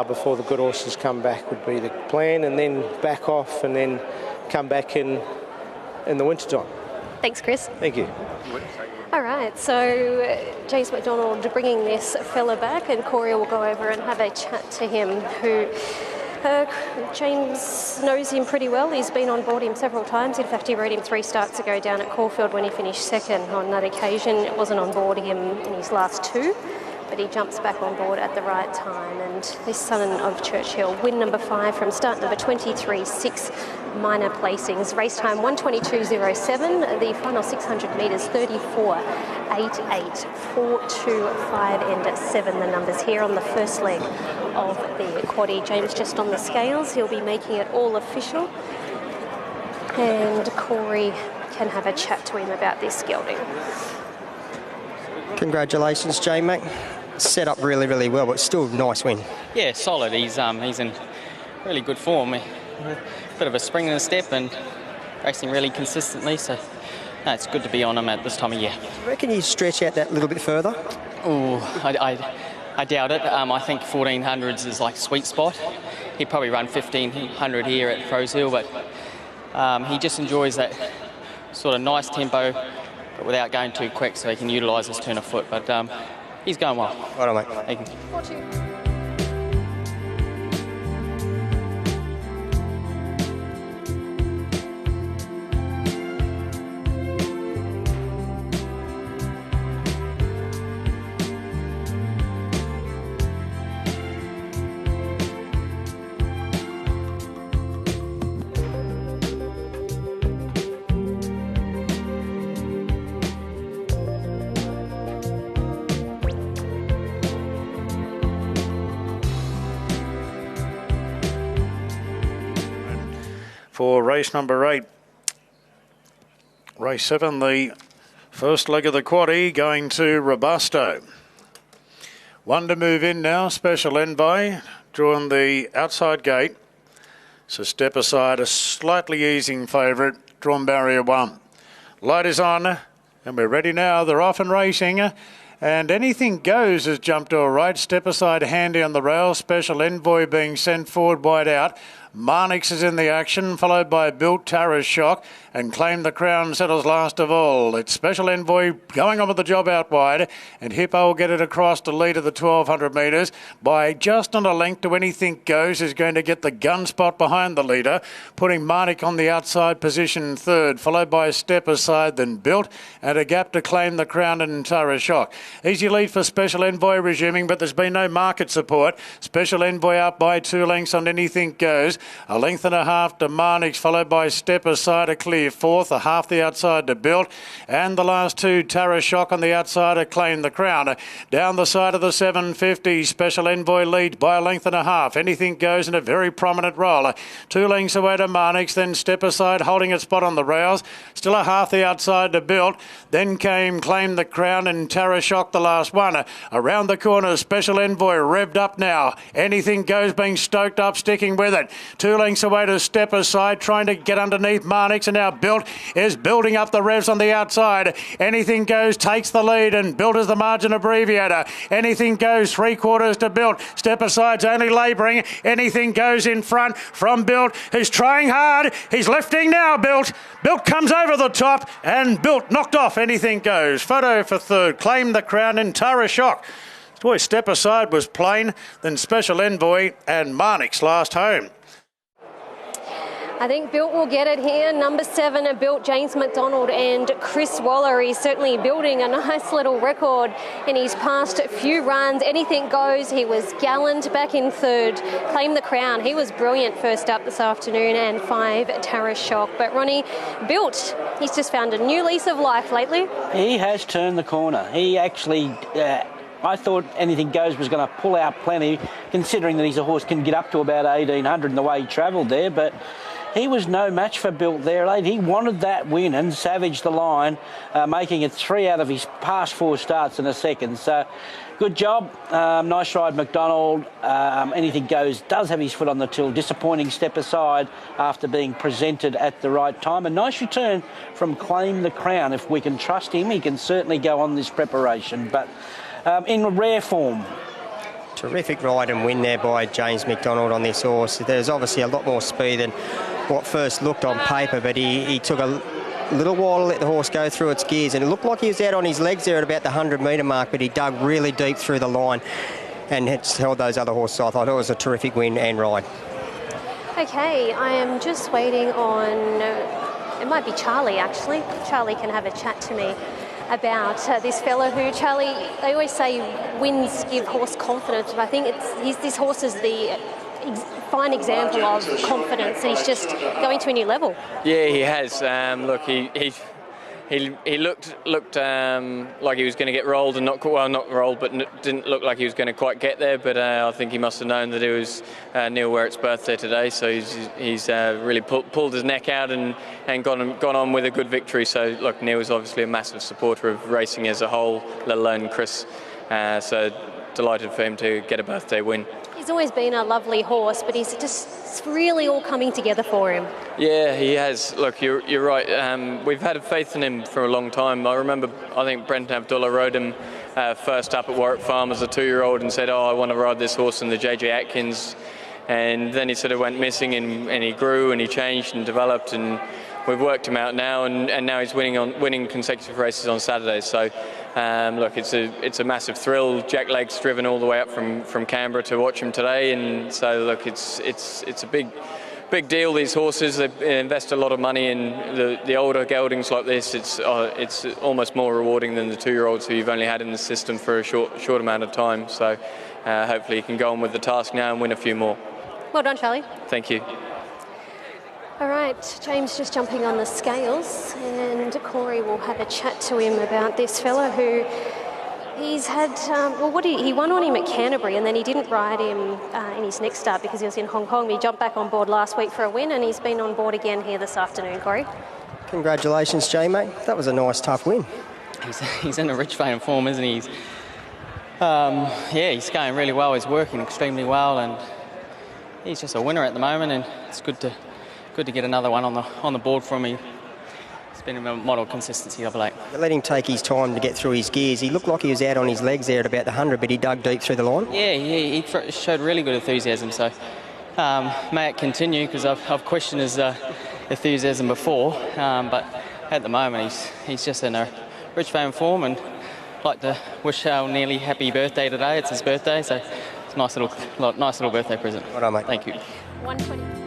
before the good horses come back would be the plan, and then back off and then come back in the wintertime. Thanks, Chris. Thank you. All right, so James McDonald bringing this fella back, and Corey will go over and have a chat to him, who James knows him pretty well. He's been on board him several times. In fact, he rode him 3 starts ago down at Caulfield when he finished second. On that occasion, it wasn't on board him in his last 2, but he jumps back on board at the right time. And this son of Churchill, win number 5 from start number 23, 6 minor placings. Race time 1:22.07. The final 600 metres 34.88, 4.25 and 7. The numbers here on the first leg of the quaddie. James just on the scales. He'll be making it all official. And Corey can have a chat to him about this gelding. Congratulations, J-Mac. Set up really, really well, but still a nice win. Yeah, solid. He's in really good form. Bit of a spring in the step and racing really consistently, so it's good to be on him at this time of year. Do you reckon you stretch out that little bit further? Oh, I doubt it. I think 1400s is like a sweet spot. He'd probably run 1500 here at Rosehill, but he just enjoys that sort of nice tempo, but without going too quick, so he can utilise his turn of foot. But he's going well. Right on, mate. Thank you. For race number 8. Race 7, the first leg of the quaddie, going to Robusto. 1 to move in now, Special Envoy, drawn the outside gate. So step aside, a slightly easing favourite, drawn barrier 1. Light is on, and we're ready now. They're off and racing. And Anything Goes has jumped all right. Step aside, handy on the rail. Special Envoy being sent forward wide out. Marnix is in the action, followed by Built, Tara's Shock, and Claim the Crown settles last of all. It's Special Envoy going on with the job out wide, and Hippo will get it across to lead of the 1200 metres by just on a length to Anything Goes, is going to get the gun spot behind the leader, putting Marnix on the outside position 3rd, followed by a step aside, then Built, and a gap to Claim the Crown and Tara's Shock. Easy lead for Special Envoy resuming, but there's been no market support. Special Envoy up by 2 lengths on Anything Goes. A length and a half to Marnix, followed by Step Aside, a clear 4th, a half the outside to Built, and the last 2, Tara Shock on the outside to Claim the Crown. Down the side of the 750, Special Envoy leads by a length and a half. Anything Goes in a very prominent role. 2 lengths away to Marnix, then Step Aside holding its spot on the rails. Still a half the outside to Built. Then came Claim the Crown and Tara Shock the last one. Around the corner, Special Envoy revved up now. Anything Goes being stoked up, sticking with it. 2 lengths away to Step Aside, trying to get underneath Marnix, and now Built is building up the revs on the outside. Anything Goes takes the lead, and Built is the margin abbreviator. Anything Goes 3/4 to Built. Step Aside's only labouring. Anything Goes in front from Built, who's trying hard. He's lifting now, Built. Built comes over the top, and Built knocked off Anything Goes. Photo for 3rd. Claim the Crown and Tara Shock. Boy, Step Aside was plain, then Special Envoy and Marnix last home. I think Built will get it here. Number 7, Built, James McDonald and Chris Waller. He's certainly building a nice little record in his past few runs. Anything goes. He was gallant back in third, claimed the crown. He was brilliant first up this afternoon, and 5, Tara Shock. But Ronnie, Built, he's just found a new lease of life lately. He has turned the corner. He actually... I thought Anything Goes was going to pull out plenty, considering that he's a horse can get up to about 1,800 in the way he travelled there, but he was no match for Built there. He wanted that win and savaged the line, making it 3 out of his past 4 starts in a second. So, good job. Nice ride, McDonald. Anything Goes does have his foot on the till. Disappointing step aside after being presented at the right time. A nice return from Claim the Crown. If we can trust him, he can certainly go on this preparation. But in rare form. Terrific ride and win there by James McDonald on this horse. There's obviously a lot more speed than what first looked on paper, but he took a little while to let the horse go through its gears, and it looked like he was out on his legs there at about the 100-metre mark, but he dug really deep through the line and held those other horses. I thought it was a terrific win and ride. Okay, I am just waiting on... it might be Charlie, actually. Charlie can have a chat to me about this fellow who, Charlie, they always say wins give horse confidence, but I think this horse is the fine example of confidence, and he's just going to a new level. Yeah, he has. Look, he looked like he was going to get rolled, and not rolled, but didn't look like he was going to quite get there. But I think he must have known that it was Neil Werrett's birthday today, so he's really pulled his neck out and gone on with a good victory. So look, Neil is obviously a massive supporter of racing as a whole, let alone Chris. So delighted for him to get a birthday win. He's always been a lovely horse, but it's really all coming together for him. Yeah, he has. Look, you're right. We've had faith in him for a long time. I remember, I think Brenton Abdullah rode him first up at Warwick Farm as a 2-year-old and said, I want to ride this horse in the JJ Atkins. And then he sort of went missing, and he grew and he changed and developed, and we've worked him out now, and now he's winning consecutive races on Saturdays. So look, it's a massive thrill. Jack Lake's driven all the way up from Canberra to watch him today, and so look, it's a big deal. These horses, they invest a lot of money in the older geldings like this. It's almost more rewarding than the 2-year-olds who you've only had in the system for a short amount of time. So hopefully he can go on with the task now and win a few more. Well done, Charlie. Thank you. All right, James just jumping on the scales, and Corey will have a chat to him about this fella who he's had, he won on him at Canterbury, and then he didn't ride him in his next start because he was in Hong Kong. He jumped back on board last week for a win, and he's been on board again here this afternoon, Corey. Congratulations, Jay, mate. That was a nice, tough win. He's in a rich vein of form, isn't he? He's going really well. He's working extremely well, and he's just a winner at the moment, and it's good to get another one on the board for him. It's been a model consistency of late. Let him take his time to get through his gears. He looked like he was out on his legs there at about the 100, but he dug deep through the line. Yeah, he showed really good enthusiasm, so may it continue, because I've questioned his enthusiasm before, but at the moment he's just in a rich vein of form, and I'd like to wish Al nearly happy birthday today. It's his birthday, so it's a nice little birthday present. Well done, mate. Thank you. 120.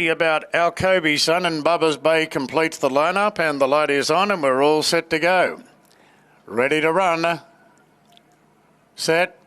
About Alcoby Son, and Bubba's Bay completes the lineup, and the light is on, and we're all set to go. Ready to run. Set.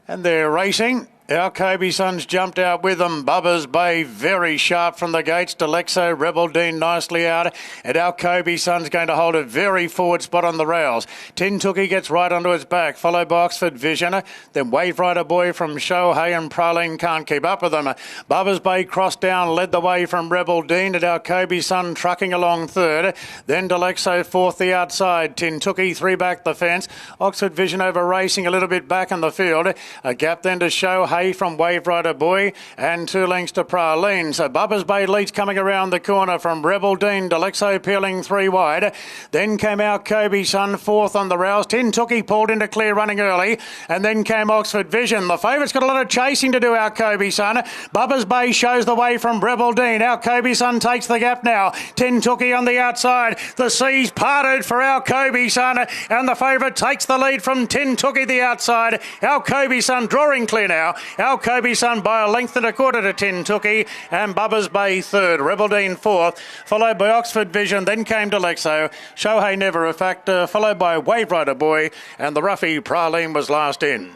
And they're racing. Alcoby Son's jumped out with them. Bubba's Bay very sharp from the gates. Delexo, Rebel Dean nicely out. And Alcoby Son's going to hold a very forward spot on the rails. Tin Tookie gets right onto its back, followed by Oxford Vision. Then Wave Rider Boy from Shohei and Praline can't keep up with them. Bubba's Bay crossed down, led the way from Rebel Dean. And Alcoby Son trucking along third. Then Delexo fourth the outside. Tin Tookie 3 back the fence. Oxford Vision over racing a little bit back in the field. A gap then to Shohei Bay from Wave Rider Boy and 2 lengths to Praline. So Bubba's Bay leads coming around the corner from Rebel Dean. Delexo peeling 3 wide. Then came out Kobe Sun 4th on the rouse. Tookie pulled into clear running early. And then came Oxford Vision. The favourite's got a lot of chasing to do, our Kobe Sun. Bubba's Bay shows the way from Rebel Dean. Our Kobe Sun takes the gap now. Tookie on the outside. The seas parted for our Kobe Sun. And the favourite takes the lead from Tookie the outside. Our Kobe Sun drawing clear now. Our Kobe Sun by a length and a quarter to Tookie. And Bubba's Bay 3rd. Rebel Dean 4th. Followed by Oxford Vision. Then came Delexo. Shohei Never a Factor. Followed by Wave Rider Boy. And the roughie Praline was last in.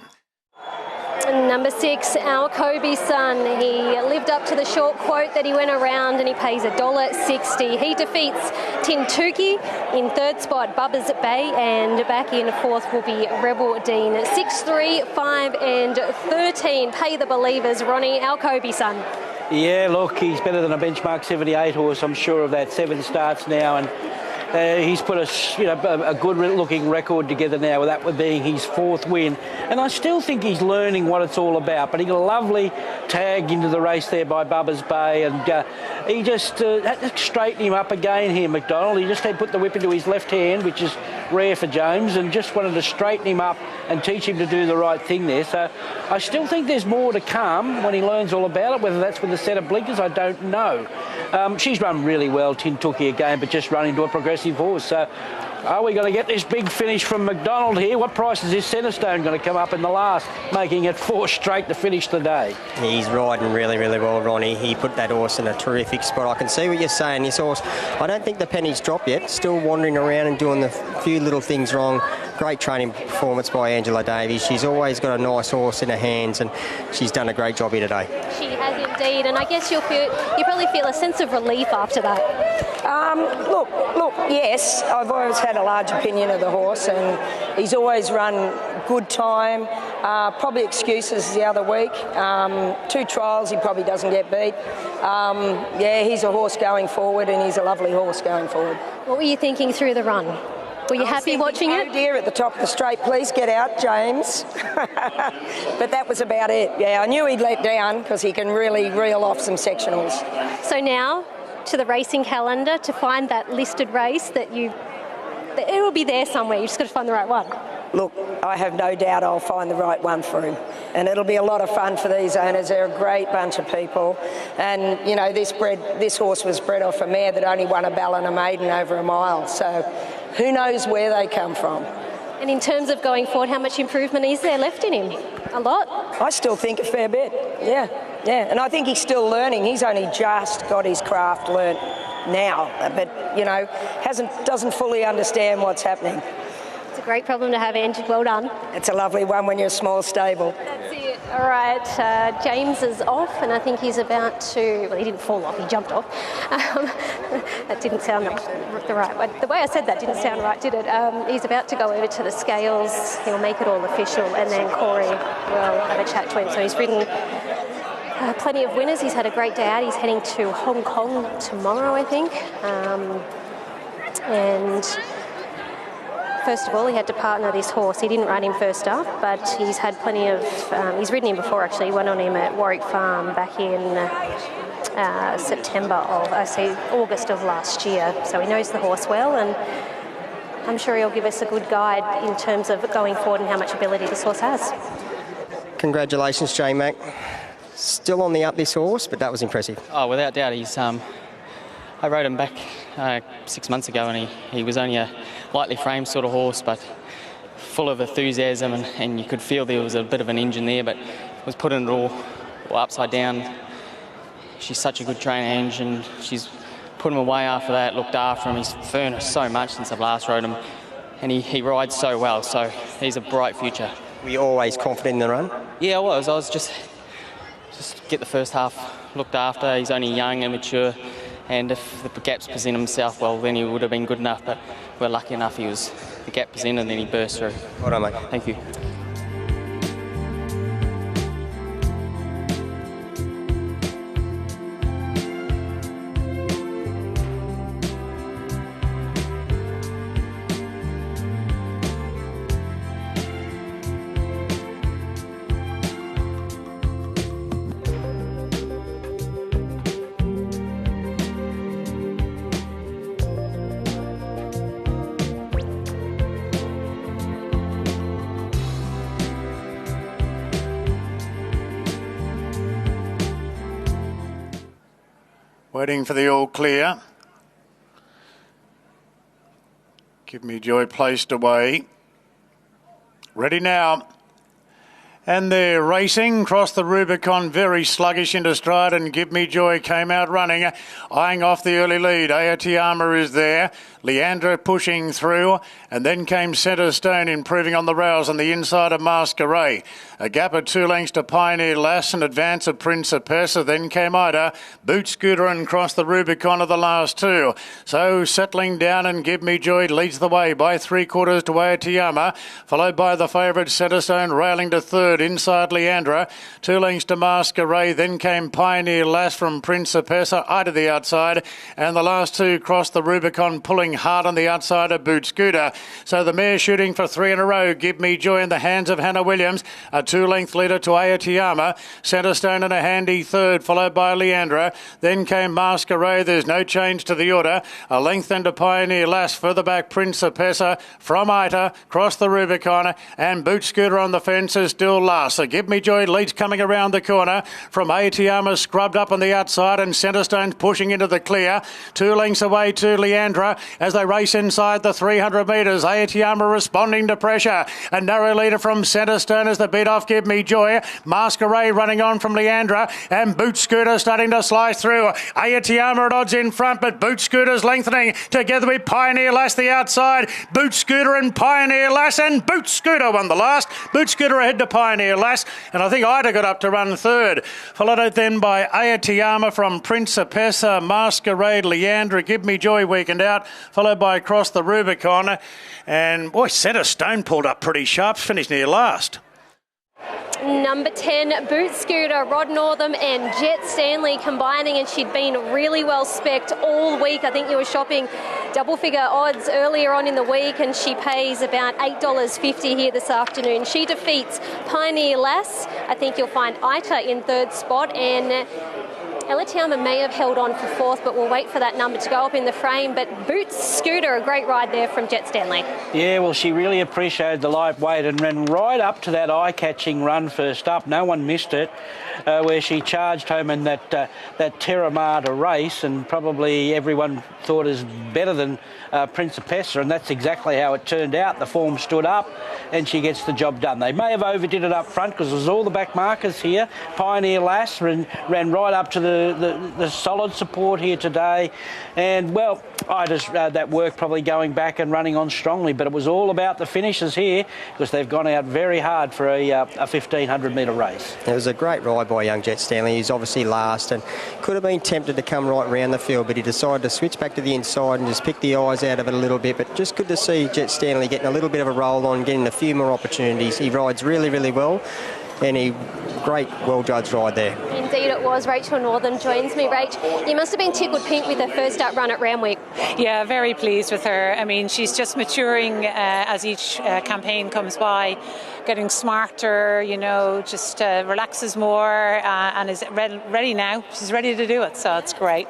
Number 6, our Kobe Sun. He lived up to the short quote that he went around and he pays $1.60. He defeats Tookie in 3rd spot, Bubba's Bay, and back in 4th will be Rebel Dean. 6, 3, 5 and 13. Pay the believers, Ronnie, our Kobe Sun. Yeah, look, he's better than a benchmark 78 horse, I'm sure of that. 7 starts now, and he's put a good-looking record together now, with that being his 4th win. And I still think he's learning what it's all about. But he got a lovely tag into the race there by Bubba's Bay, and he just had to straighten him up again here, McDonald. He just had put the whip into his left hand, which is rare for James, and just wanted to straighten him up and teach him to do the right thing there. So I still think there's more to come when he learns all about it. Whether that's with a set of blinkers, I don't know. She's run really well, Tookie again, but just run into a progressive horse. So are we going to get this big finish from McDonald here? What price is this Centrestone going to come up in the last, making it 4 straight to finish the day? He's riding really, really well, Ronnie. He put that horse in a terrific spot. I can see what you're saying. This horse, I don't think the penny's dropped yet. Still wandering around and doing the few little things wrong. Great training performance by Angela Davies. She's always got a nice horse in her hands, and she's done a great job here today. She has indeed, and I guess you probably feel a sense of relief after that. Look, yes, I've always had a large opinion of the horse, and he's always run good time. Probably excuses the other week. 2 trials, he probably doesn't get beat. Yeah, he's a horse going forward, and he's a lovely horse going forward. What were you thinking through the run? Were you happy watching it? Oh dear, at the top of the straight, please get out, James. But that was about it. Yeah, I knew he'd let down because he can really reel off some sectionals. So now to the racing calendar to find that listed race that it will be there somewhere. You just got to find the right one. Look, I have no doubt I'll find the right one for him. And it'll be a lot of fun for these owners. They're a great bunch of people. And, you know, this horse was bred off a mare that only won a bell and a maiden over a mile. So who knows where they come from. And in terms of going forward, how much improvement is there left in him? A lot? I still think a fair bit, yeah. And I think he's still learning. He's only just got his craft learnt now, but, you know, doesn't fully understand what's happening. It's a great problem to have, Angie. Well done. It's a lovely one when you're a small stable. That's it. All right, James is off, and I think he's about to... Well, he didn't fall off, he jumped off. That didn't sound the right way. The way I said that didn't sound right, did it? He's about to go over to the scales. He'll make it all official, and then Corey will have a chat to him. So he's ridden plenty of winners. He's had a great day out. He's heading to Hong Kong tomorrow, I think. And first of all, he had to partner this horse. He didn't ride him first up, but he's had plenty of... he's ridden him before, actually. He went on him at Warwick Farm back in August of last year. So he knows the horse well, and I'm sure he'll give us a good guide in terms of going forward and how much ability this horse has. Congratulations, J Mac. Still on the up, this horse, but that was impressive. Oh, without doubt. He's. I rode him back 6 months ago, and he was only a lightly framed sort of horse, but full of enthusiasm, and you could feel there was a bit of an engine there, but was putting it all upside down. She's such a good trainer, Ange, and she's put him away after that, looked after him. He's furnished so much since I've last rode him, and he rides so well, so he's a bright future. Were you always confident in the run? Yeah, I was. I was just get the first half looked after. He's only young and mature, and if the gaps present himself well, then he would have been good enough, but we're lucky enough the gap was in and then he burst through. Well done, mate. Thank you. Waiting for the all clear. Give Me Joy placed away. Ready now. And they're racing across the Rubicon, very sluggish into stride, and Give Me Joy came out running, eyeing off the early lead. Ayatiyama is there. Leandra pushing through, and then came Centre Stone, improving on the rails on the inside of Masquerade. A gap of 2 lengths to Pioneer Lass, and advance of Principessa. Then came Ida, Boot Scooter, and crossed the Rubicon of the last 2. So settling down, and Give Me Joy leads the way by 3/4 to Ayatiyama, followed by the favourite Centre Stone, railing to third. Inside Leandra, 2 lengths to Masquerade. Then came Pioneer Lass from Principessa, Ida the outside, and the last 2 crossed the Rubicon, pulling hard on the outside of Boot Scooter. So the mare shooting for 3 in a row. Give Me Joy in the hands of Hannah Williams, a 2-length leader to Ayatiyama. Centre Stone in a handy third, followed by Leandra. Then came Masquerade. There's no change to the order. A length into Pioneer Lass. Further back Principessa from Ida, crossed the Rubicon, and Boot Scooter on the fence is still last. So Give Me Joy leads coming around the corner from Ayatiyama, scrubbed up on the outside, and Centre Stone's pushing into the clear. 2 lengths away to Leandra as they race inside the 300 metres. Ayatiyama responding to pressure. A narrow leader from Centre Stone as they beat off Give Me Joy. Masquerade running on from Leandra, and Boot Scooter starting to slice through. Ayatiyama at odds in front, but Boot Scooter's lengthening together with Pioneer Lass the outside. Boot Scooter and Pioneer Lass, and Boot Scooter won the last. Boot Scooter ahead to Pioneer Lass, and I think Ida got up to run third. Followed then by Ayatiyama from Principessa, Masquerade, Leandra, Give Me Joy weakened out, followed by Across the Rubicon. And boy, Centre Stone pulled up pretty sharp, finished near last. Number 10, Boot Scooter, Rod Northam and Jet Stanley combining, and she'd been really well spec'd all week. I think you were shopping double figure odds earlier on in the week, and she pays about $8.50 here this afternoon. She defeats Pioneer Lass. I think you'll find Ita in third spot, and Ayatiyama may have held on for fourth, but we'll wait for that number to go up in the frame. But Boot Scooter, a great ride there from Jet Stanley. Yeah, well, she really appreciated the light weight and ran right up to that eye-catching run first up. No one missed it, where she charged home in that Terramata race, and probably everyone thought is better than Principessa, and that's exactly how it turned out. The form stood up, and she gets the job done. They may have overdid it up front because there's all the back markers here. Pioneer Lass ran right up to the solid support here today, and well, that work probably going back and running on strongly, but it was all about the finishes here because they've gone out very hard for a 1,500 metre race. It was a great ride by young Jet Stanley. He's obviously last and could have been tempted to come right round the field, but he decided to switch back to the inside and just pick the eyes out of it a little bit. But just good to see Jet Stanley getting a little bit of a roll on, getting a few more opportunities. He rides really, really well, and he great, well-judged ride there. Indeed it was. Rachel Northern joins me. Rach, you must have been tickled pink with her first up run at Randwick. Yeah, very pleased with her. I mean, she's just maturing as each campaign comes by, getting smarter, you know, just relaxes more and is ready now. She's ready to do it, so it's great.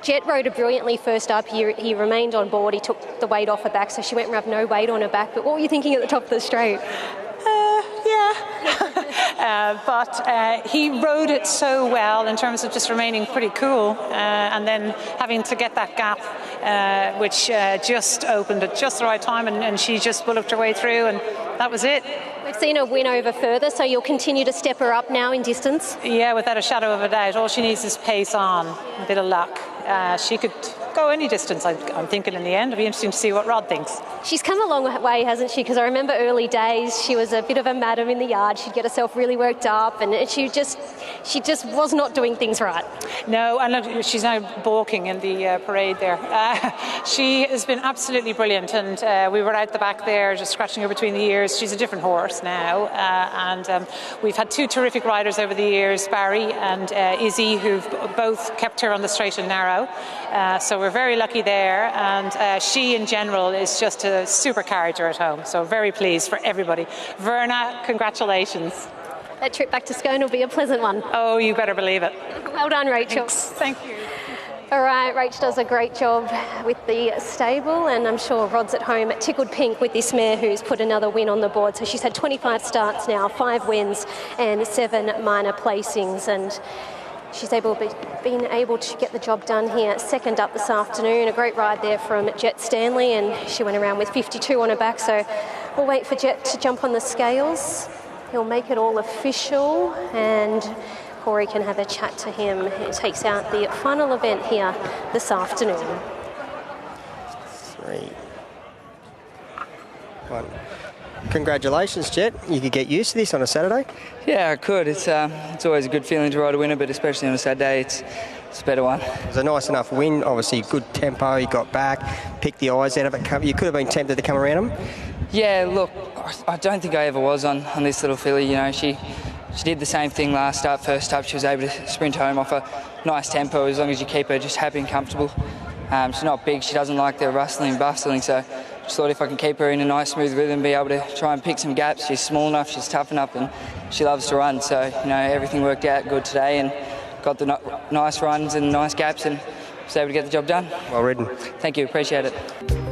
Jet rode her brilliantly first up. He remained on board. He took the weight off her back, so she went and rubbed no weight on her back. But what were you thinking at the top of the straight? But he rode it so well in terms of just remaining pretty cool and then having to get that gap which just opened at just the right time, and she just bullocked her way through, and that was it. We've seen her win over further, so you'll continue to step her up now in distance? Yeah, without a shadow of a doubt. All she needs is pace on, a bit of luck. She could go any distance, I'm thinking, in the end. It'll be interesting to see what Rod thinks. She's come a long way, hasn't she? Because I remember early days, she was a bit of a madam in the yard. She'd get herself really worked up, and she just was not doing things right. No, and look, she's now balking in the parade there. She has been absolutely brilliant, and we were out the back there just scratching her between the ears. She's a different horse now, and we've had two terrific riders over the years, Barry and Izzy, who've both kept her on the straight and narrow. So we're very lucky there, and she in general is just a super character at home, so very pleased for everybody. Verna, congratulations. That trip back to Scone will be a pleasant one. Oh, you better believe it. Well done, Rachel. Thanks. Thank you. All right, Rach does a great job with the stable, and I'm sure Rod's at home tickled pink with this mare who's put another win on the board. So she's had 25 starts now, 5 wins and 7 minor placings, and She's been able to get the job done here. Second up this afternoon. A great ride there from Jet Stanley, and she went around with 52 on her back. So we'll wait for Jet to jump on the scales. He'll make it all official, and Corey can have a chat to him. It takes out the final event here this afternoon. 3, 1. Congratulations, Jet. You could get used to this on a Saturday. Yeah, I could. It's always a good feeling to ride a winner, but especially on a Saturday, it's a better one. It was a nice enough win. Obviously, good tempo. You got back, picked the eyes out of it. You could have been tempted to come around them. Yeah, look, I don't think I ever was on this little filly. You know, she did the same thing last start. First up, she was able to sprint home off a nice tempo as long as you keep her just happy and comfortable. She's not big. She doesn't like the rustling, bustling, so just thought if I can keep her in a nice smooth rhythm, be able to try and pick some gaps. She's small enough, she's tough enough, and she loves to run. So, you know, everything worked out good today and got the nice runs and nice gaps and was able to get the job done. Well ridden. Thank you, appreciate it.